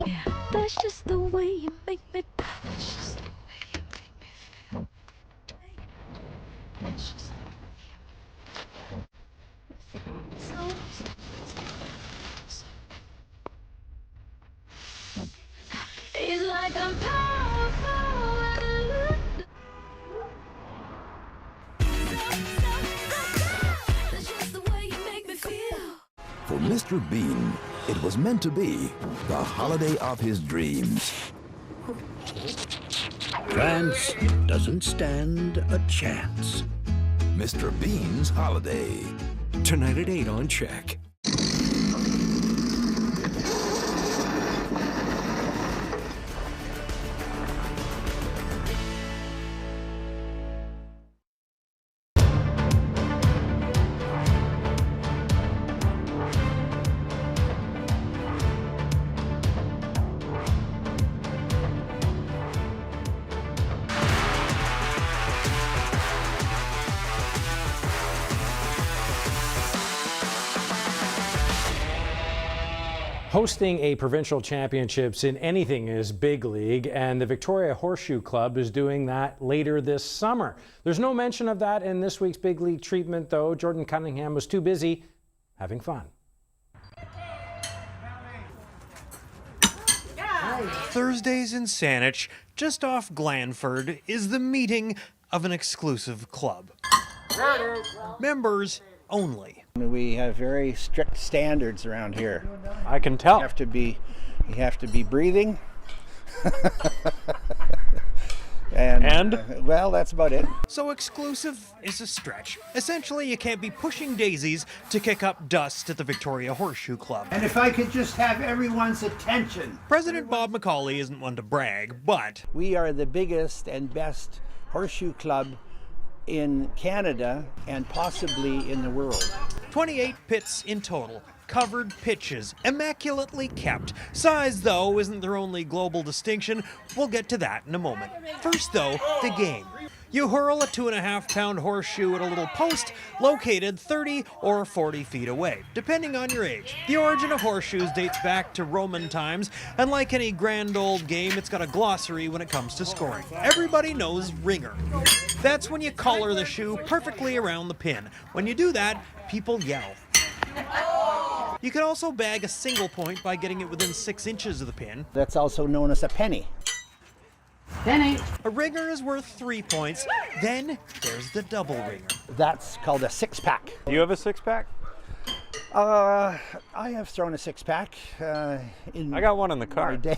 Yeah, that's just the way you make me. That's just the way you make me feel. That's just the way you feel. It's like I'm powerful when I look. That's just the way you make me feel. For Mr. Bean, it was meant to be the holiday of his dreams. France doesn't stand a chance. Mr. Bean's holiday. Tonight at 8 on CHEK. Hosting a provincial championships in anything is big league, and the Victoria Horseshoe Club is doing that later this summer. There's no mention of that in this week's big league treatment, though. Jordan Cunningham was too busy having fun. Thursdays in Saanich, just off Glanford, is the meeting of an exclusive club. Members only. We have very strict standards around here. I can tell. You have to be breathing. and well, that's about it. So exclusive is a stretch. Essentially, you can't be pushing daisies to kick up dust at the Victoria Horseshoe Club. And if I could just have everyone's attention. President Bob McCauley isn't one to brag, but we are the biggest and best horseshoe club in Canada and possibly in the world. 28 pits in total, covered pitches, immaculately kept. Size, though, isn't their only global distinction. We'll get to that in a moment. First, though, the game. You hurl a 2.5-pound horseshoe at a little post located 30 or 40 feet away, depending on your age. The origin of horseshoes dates back to Roman times, and like any grand old game, it's got a glossary when it comes to scoring. Everybody knows ringer. That's when you collar the shoe perfectly around the pin. When you do that, people yell. You can also bag a single point by getting it within 6 inches of the pin. That's also known as a penny. Penny. A ringer is worth 3 points. Then there's the double ringer. That's called a six-pack. Do you have a six-pack? I have thrown a six-pack in I got one in the car. my day.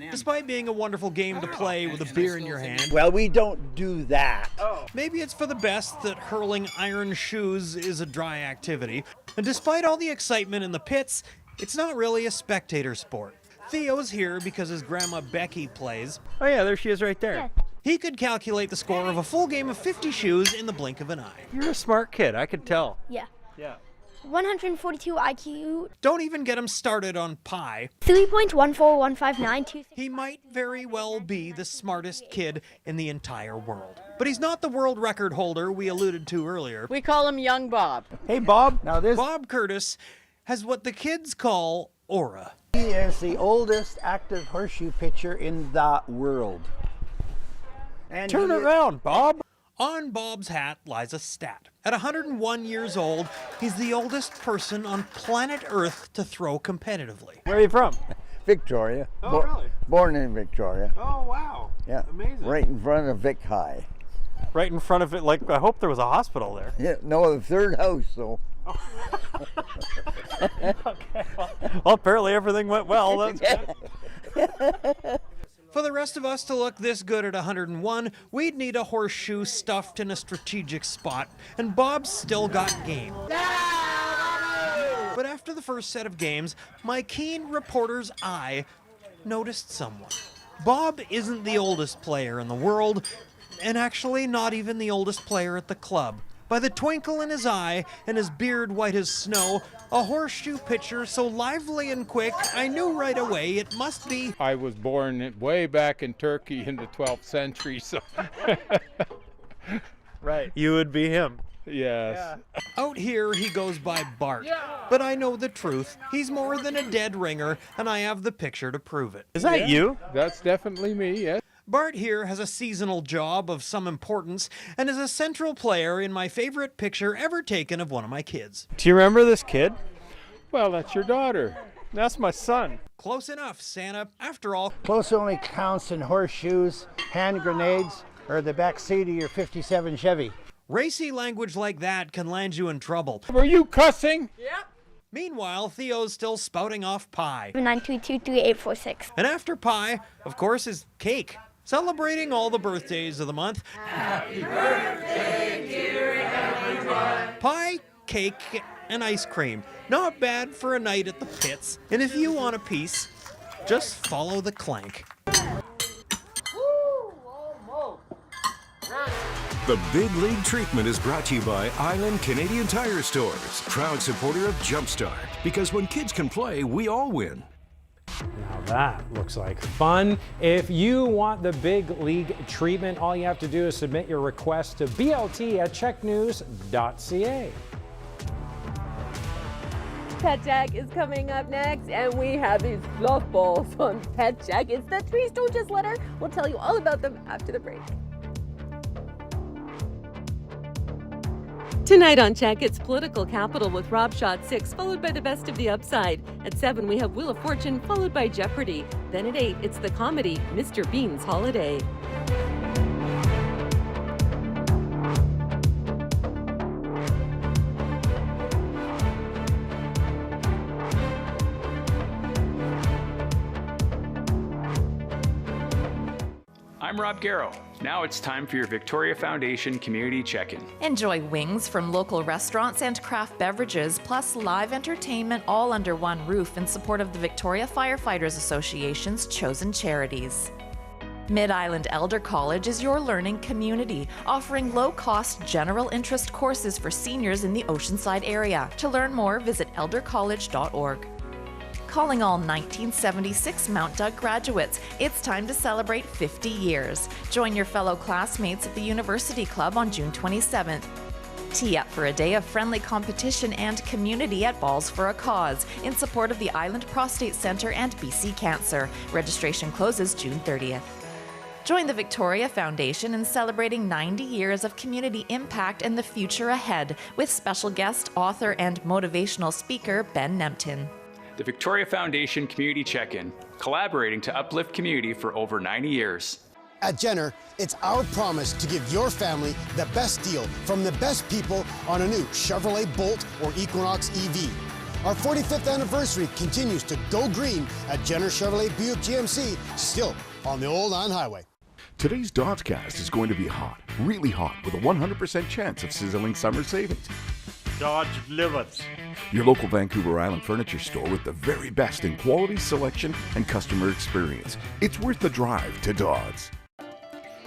Despite being a wonderful game to play with a beer in your hand, Well, we don't do that. maybe it's for the best that hurling iron shoes is a dry activity. And despite all the excitement in the pits, it's not really a spectator sport. Theo's here because his grandma Becky plays. Oh yeah, there she is right there. Yeah. He could calculate the score of a full game of 50 shoes in the blink of an eye. You're a smart kid, I could tell. Yeah. Yeah. 142 IQ. Don't even get him started on pi. 3.1415926. He might very well be the smartest kid in the entire world. But he's not the world record holder we alluded to earlier. We call him Young Bob. Hey, Bob. Now this. Bob Curtis has what the kids call aura. He is the oldest active horseshoe pitcher in the world. And Turn around, Bob. On Bob's hat lies a stat. At 101 years old, he's the oldest person on planet Earth to throw competitively. Where are you from? Victoria. Oh, really? Born in Victoria. Oh, wow. Yeah. Amazing. Right in front of Vic High. Right in front of it, like, I hope there was a hospital there. Yeah, no, the third house, though. Okay, well, apparently everything went well. That's good. For the rest of us to look this good at 101, we'd need a horseshoe stuffed in a strategic spot, and Bob's still got game. But after the first set of games, my keen reporter's eye noticed someone. Bob isn't the oldest player in the world, and actually not even the oldest player at the club. By the twinkle in his eye and his beard white as snow, a horseshoe pitcher so lively and quick, I knew right away it must be... I was born way back in Turkey in the 12th century, so... Right. You would be him. Yes. Yeah. Out here, he goes by Bart. But I know the truth. He's more than a dead ringer, and I have the picture to prove it. Is that you? That's definitely me, yes. Bart here has a seasonal job of some importance and is a central player in my favorite picture ever taken of one of my kids. Do you remember this kid? Well, that's your daughter. That's my son. Close enough, Santa. After all, Close only counts in horseshoes, hand grenades, or the back seat of your 57 Chevy. racy language like that can land you in trouble. Were you cussing? Yep. Meanwhile, Theo's still spouting off pie. 9223846. And after pie, of course, is cake. Celebrating all the birthdays of the month. Happy birthday, dear everyone. Pie, cake, and ice cream. Not bad for a night at the pits. And if you want a piece, just follow the clank. The Big League Treatment is brought to you by Island Canadian Tire Stores, proud supporter of Jumpstart. Because when kids can play, we all win. Now that looks like fun. If you want the Big League Treatment, all you have to do is submit your request to blt@cheknews.ca. Pet Check is coming up next, and we have these fluff balls on Pet Check. It's the Three Stooges letter. We'll tell you all about them after the break. Tonight on Check, it's Political Capital with Rob Shaw at 6, followed by the Best of the Upside. At 7, we have Wheel of Fortune, followed by Jeopardy. Then at 8, it's the comedy Mr. Bean's Holiday. I'm Rob Garrow. Now it's time for your Victoria Foundation Community Check-In. Enjoy wings from local restaurants and craft beverages, plus live entertainment all under one roof in support of the Victoria Firefighters Association's chosen charities. Mid-Island Elder College is your learning community, offering low-cost general interest courses for seniors in the Oceanside area. To learn more, visit eldercollege.org. Calling all 1976 Mount Doug graduates, it's time to celebrate 50 years. Join your fellow classmates at the University Club on June 27th. Tee up for a day of friendly competition and community at Balls for a Cause in support of the Island Prostate Centre and BC Cancer. Registration closes June 30th. Join the Victoria Foundation in celebrating 90 years of community impact and the future ahead with special guest, author, and motivational speaker Ben Nempton. The Victoria Foundation Community Check-In, collaborating to uplift community for over 90 years. At Jenner, it's our promise to give your family the best deal from the best people on a new Chevrolet Bolt or Equinox EV. Our 45th anniversary continues to go green at Jenner Chevrolet Buick GMC, still on the old on-highway. Today's Dodgecast is going to be hot, really hot, with a 100% chance of sizzling summer savings. Dodge delivers. Your local Vancouver Island furniture store with the very best in quality, selection, and customer experience. It's worth the drive to Dodds.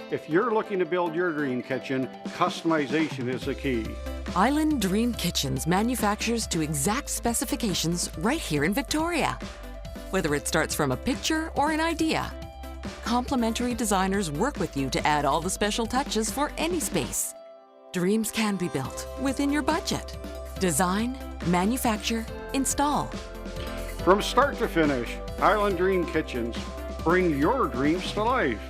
If you're looking to build your dream kitchen, customization is the key. Island Dream Kitchens manufactures to exact specifications right here in Victoria. Whether it starts from a picture or an idea, complimentary designers work with you to add all the special touches for any space. Dreams can be built within your budget. Design, manufacture, install. From start to finish, Island Dream Kitchens bring your dreams to life.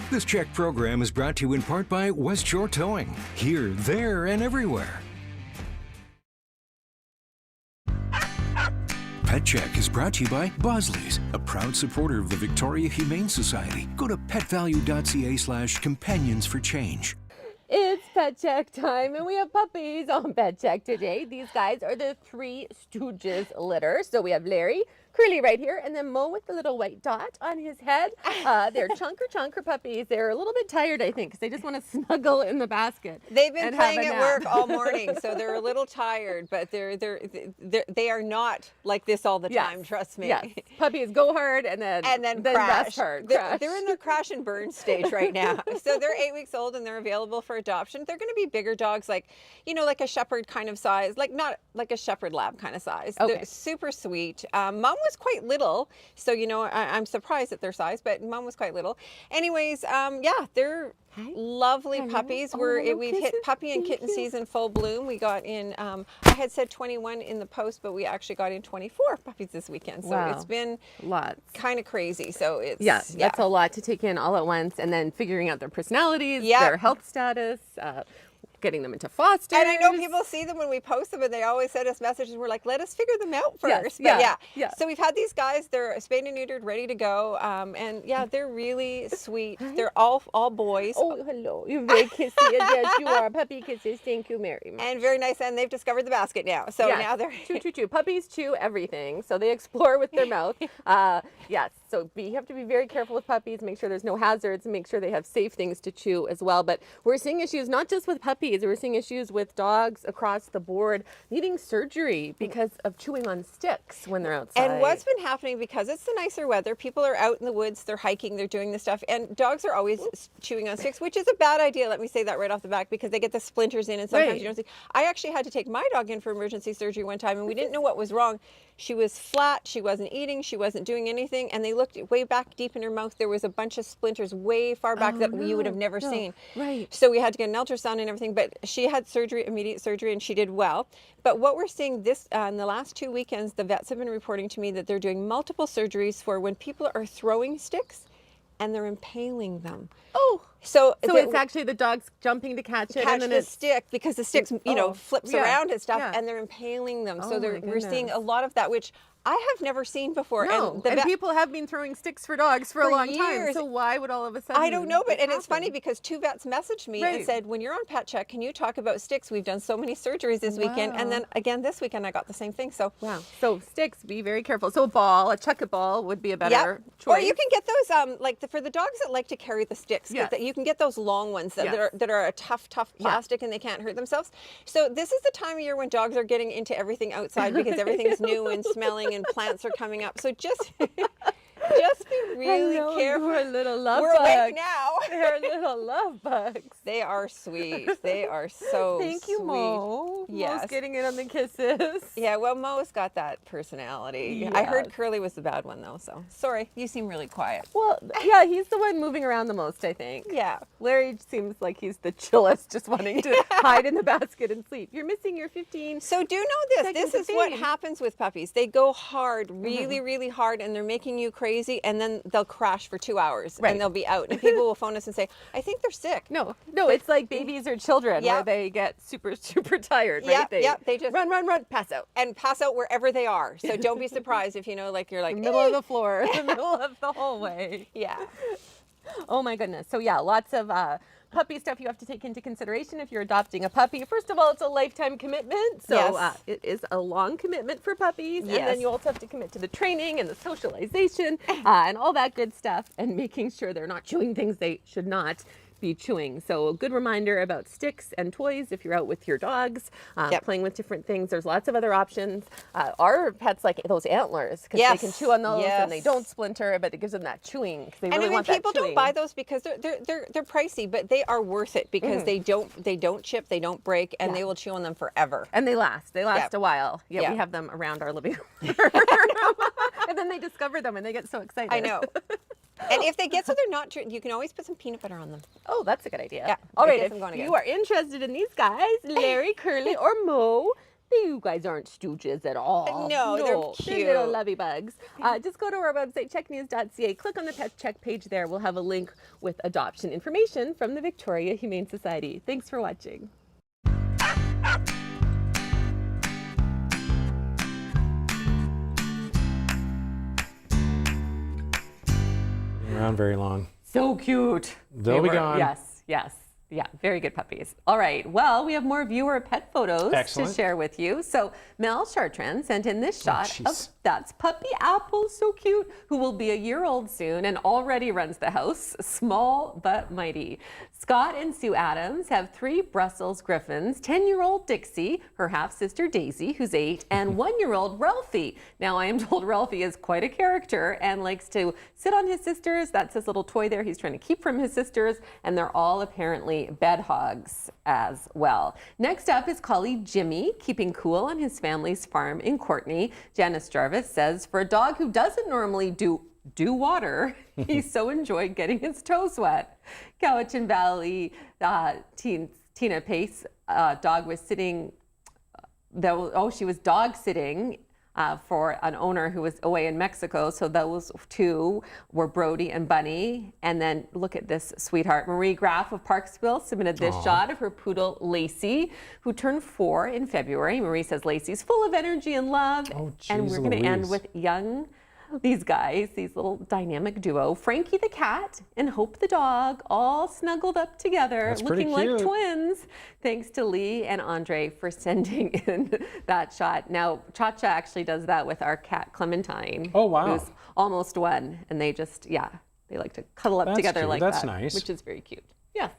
This CHEK program is brought to you in part by West Shore Towing. Here, there, and everywhere. Pet Check is brought to you by Bosley's, a proud supporter of the Victoria Humane Society. Go to petvalue.ca/companions for change. It's Pet Check time, and we have puppies on Pet Check today. These guys are the Three Stooges litter. So we have Larry, Curly right here, and then Mo with the little white dot on his head. They're chunker puppies. They're a little bit tired, I think, because they just want to snuggle in the basket. They've been playing at work all morning. morning, so they're a little tired, but they are not like this all the time. Trust me. Yes. Puppies go hard and then crash. Rest hard. They're in their crash and burn stage right now. So they're 8 weeks old and they're available for adoption. They're going to be bigger dogs, like like a shepherd kind of size, like not like a shepherd lab kind of size. Okay. They're super sweet. Mom was quite little, so I'm surprised at their size, but Mom was quite little. Anyways, they're lovely puppies. We've hit puppy and kitten season full bloom. We got in, I had said 21 in the post, but we actually got in 24 puppies this weekend. So it's been kind of crazy. So it's that's a lot to take in all at once, and then figuring out their personalities, their health status, getting them into foster. And I know people see them when we post them, and they always send us messages. We're like, let us figure them out first. But so we've had these guys. They're spayed and neutered, ready to go. And they're really sweet. They're all boys. Oh, hello. You're very kissy. Yes, you are. Puppy kisses. Thank you, Mary. And very nice. And they've discovered the basket now. So now they're chew. Puppies chew everything. So they explore with their mouth. Yes. So you have to be very careful with puppies. Make sure there's no hazards. Make sure they have safe things to chew as well. But we're seeing issues not just with puppies. We're seeing issues with dogs across the board needing surgery because of chewing on sticks when they're outside. And what's been happening, because it's the nicer weather, people are out in the woods, they're hiking, they're doing this stuff, and dogs are always chewing on sticks, which is a bad idea. Let me say that right off the back, because they get the splinters in, and sometimes you don't see. I actually had to take my dog in for emergency surgery one time, and we didn't know what was wrong. She was flat, she wasn't eating, she wasn't doing anything, and they looked way back deep in her mouth. There was a bunch of splinters way far back that you would have never seen. Right. So we had to get an ultrasound and everything, but she had surgery, immediate surgery, and she did well. But what we're seeing this in the last 2 weekends, the vets have been reporting to me that they're doing multiple surgeries for when people are throwing sticks and they're impaling them. Oh. So it's actually the dog's jumping to catch it, and then the stick, because the stick, flips around and stuff, and they're impaling them. So we're seeing a lot of that, which I have never seen before. No. And people have been throwing sticks for dogs for a long time. So why would all of a sudden? I don't know, and it's funny because 2 vets messaged me and said, when you're on Pet Check, can you talk about sticks? We've done so many surgeries this weekend, and then again this weekend I got the same thing. So so sticks, be very careful. So a chuck-it ball would be a better choice. Or you can get those for the dogs that like to carry the sticks. You can get those long ones that are a tough plastic and they can't hurt themselves. So this is the time of year when dogs are getting into everything outside because everything's new and smelling and plants are coming up. So just be really careful. We're little love We're bugs. awake now. They're little love bugs. They are sweet. They are so Thank you, sweet. Mo. Yes. Mo's getting in on the kisses. Yeah, well, Mo's got that personality. Yes. I heard Curly was the bad one, though, so sorry. You seem really quiet. Well, yeah, he's the one moving around the most, I think. Yeah. Larry seems like he's the chillest, just wanting to hide in the basket and sleep. You're missing your 15. So do know this. This is what happens with puppies. They go hard, really, really hard, and they're making you crazy, and then they'll crash for 2 hours, and they'll be out. And people will phone us and say, I think they're sick. No, it's like babies or children where they get super, super tired, right? They just run, pass out. And pass out wherever they are. So don't be surprised if, you're like, the middle of the floor, the middle of the hallway. Yeah. Oh my goodness. So yeah, lots of puppy stuff you have to take into consideration if you're adopting a puppy. First of all, it's a lifetime commitment. So it is a long commitment for puppies. Yes. And then you also have to commit to the training and the socialization and all that good stuff and making sure they're not chewing things they should not be chewing. So a good reminder about sticks and toys if you're out with your dogs, playing with different things. There's lots of other options. Our pets like those antlers because they can chew on those and they don't splinter, but it gives them that chewing because they really want that people don't buy those because they're pricey, but they are worth it because they don't chip, they don't break, and they will chew on them forever. And they last. They last a while. We have them around our living room. And then they discover them and they get so excited. I know. And if they get so they're not true, you can always put some peanut butter on them. Oh, that's a good idea. Yeah. All right, if you are interested in these guys, Larry, Curly, or Mo, you guys aren't stooges at all. No, they're cute. They're little lovey bugs. Just go to our website, cheknews.ca. Click on the Pet Check page there. We'll have a link with adoption information from the Victoria Humane Society. Thanks for watching. Around very long. So cute. They'll be gone. Yes. Yeah, very good puppies. All right, well, we have more viewer pet photos to share with you. So Mel Chartrand sent in this shot of that's puppy Apple, so cute, who will be a year old soon and already runs the house, small but mighty. Scott and Sue Adams have 3 Brussels Griffins, 10-year-old Dixie, her half-sister Daisy, who's 8, and 1-year-old Ralphie. Now, I am told Ralphie is quite a character and likes to sit on his sisters. That's his little toy there he's trying to keep from his sisters, and they're all apparently bed hogs as well. Next up is collie Jimmy, keeping cool on his family's farm in Courtenay. Janice Jarvis says, for a dog who doesn't normally do water, he so enjoyed getting his toes wet. Cowichan Valley Tina Pace dog was sitting, she was dog sitting for an owner who was away in Mexico. So those 2 were Brody and Bunny. And then look at this sweetheart. Marie Graff of Parksville submitted this shot of her poodle Lacey, who turned 4 in February. Marie says Lacey's full of energy and love. And we're going to end with these guys, these little dynamic duo, Frankie the cat and Hope the dog, all snuggled up together, looking like twins. Thanks to Lee and Andre for sending in that shot. Now, Cha-Cha actually does that with our cat Clementine. Oh, wow. Who's almost 1. And they just, they like to cuddle up together like that. That's nice. Which is very cute. Yeah.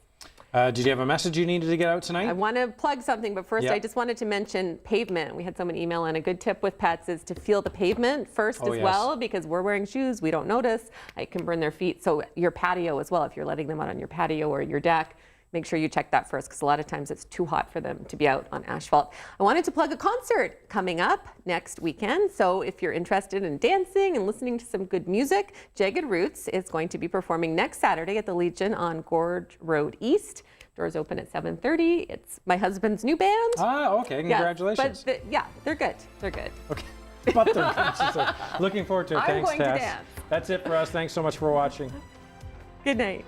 Did you have a message you needed to get out tonight? I want to plug something, but first I just wanted to mention pavement. We had someone email in. A good tip with pets is to feel the pavement first well, because we're wearing shoes, we don't notice. It can burn their feet. So your patio as well, if you're letting them out on your patio or your deck, make sure you check that first, because a lot of times it's too hot for them to be out on asphalt. I wanted to plug a concert coming up next weekend. So if you're interested in dancing and listening to some good music, Jagged Roots is going to be performing next Saturday at the Legion on Gorge Road East. Doors open at 7:30. It's my husband's new band. Ah, okay. Congratulations. But they're good. They're good. Okay. But they're good. So looking forward to it. I'm Thanks, going Tess. to dance. That's it for us. Thanks so much for watching. Good night.